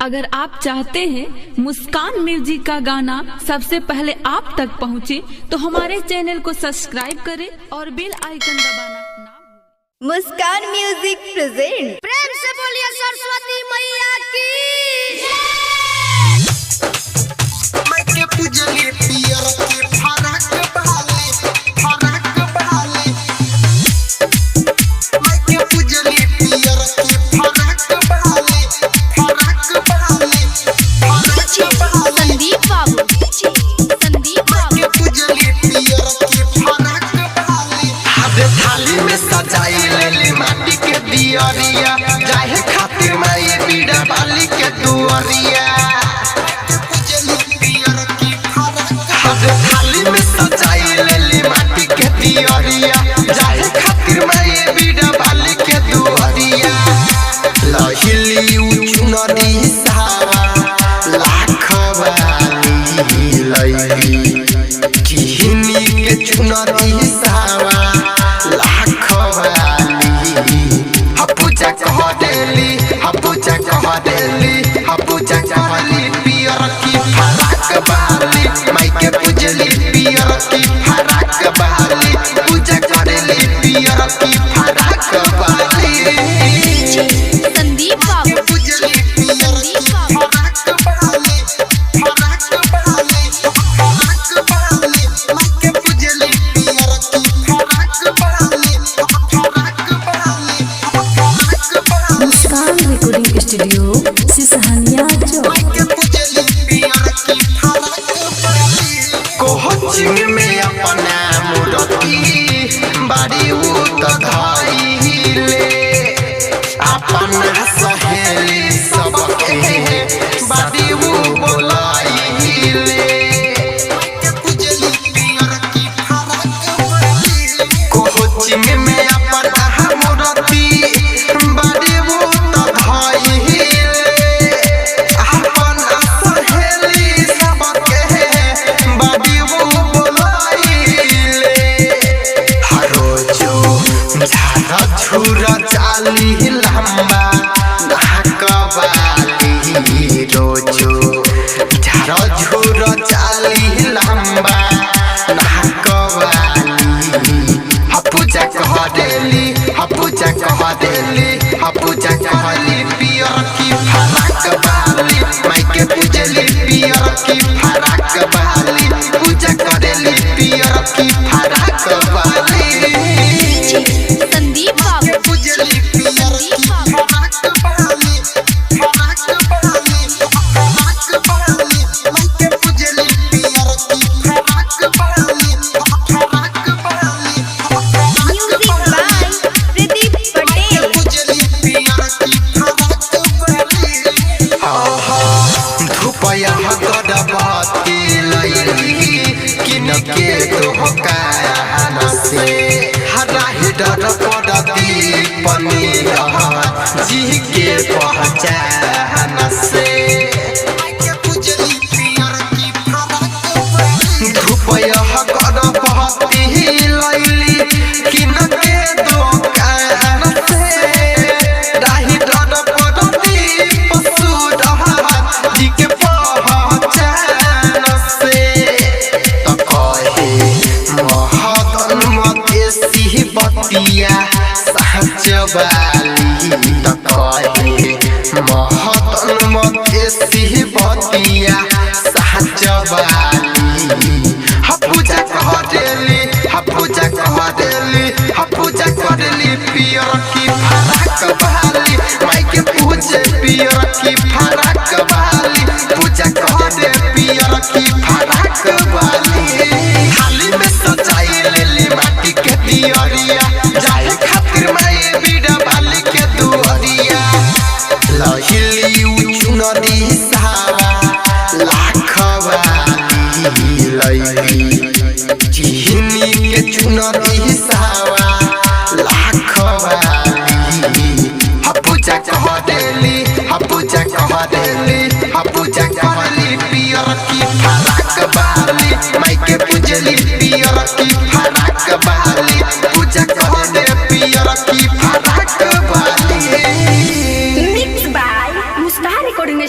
अगर आप चाहते हैं मुस्कान म्यूजिक का गाना सबसे पहले आप तक पहुंचे, तो हमारे चैनल को सब्सक्राइब करें और बेल आइकन दबाना ना भूलें। मुस्कान म्यूजिक प्रेजेंट। प्रेम से बोलिए सरस्वती मैया की। थाली में सजाई लेली माटी के दियरिया, जाहे खातिर माई बीड़ा बाली के दुअरिया। थाली में सजाई लेली माटी के दियरिया, जाहे खातिर माई बीड़ा बाली के दुअरिया। लहिली उचुनरी सारा लाख वाली लइली, किहनी के चुनरी सारा पूजा कहली पियर की फराक बहाली, माई के पूजली पियर की फराक बहाली, पूजा करेली पियर की फराक बहाली। संदीप बाबू पूजली पियर की फराक बहाली, फराक बहाली, फराक बहाली, माई के पूजली पियर की फराक बहाली, फराक बहाली, फराक बहाली। मुस्कान रिकॉर्डिंग स्टूडियो सिसहनिया कोचिंग में अपना मूर्ति बाड़ी धइले, अपना सहेली सबके बाड़ी बोलाइले। कोचिंग में अपना मूर्ति बाड़ी झूरा चाली लंबा नाकवाली रोजो, झारा झूरा चाली लंबा नाकवाली। पूजा कह देली, पूजा कह देली, पूजा कहली पियर की फराक बहाली, माई के पूजली पियर की फराक बहाली, पूजा करेली पियर की फराक बहाली। संदीप बाबू पूजली पियर की फराक बहाली, फराक बहाली, फराक बहाली, माई के पूजली पियर की फराक बहाली, फराक बहाली, म्यूजिक बाय प्रदीप पटेल। पूजली पियर की फराक बहाली। धुपया गड़बती लइली किन के दोहकाया से, हरा हिडर पड़ती पनीर जी के पहचान से। धुपया गड़बती लइली किन के दोकान से, राही डर पड़ती पशु जी के पहचान से। महदन मदेशी बतिया सहजवाली, महदन मदेशी बतिया सहजवाली। पूजा कह देली, पूजा कह देली, पूजा करेली पियर की फराक बहाली, माई के पूजे पियर की फराक बहाली, पूजा कह दे पियर की फराक बहाली। थाली में सजाई लेली माटी के दियरिया, जाहे खातिर माई बीड़ा बाली के दुअरिया। लहिली उचुनरी सारा लाख वाली लइली, चिहनी के चुनरी सारा लाख वाली। पूजा कह देली, पूजा कह देली,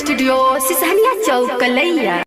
स्टूडियो सिसहनिया चौक कलैया।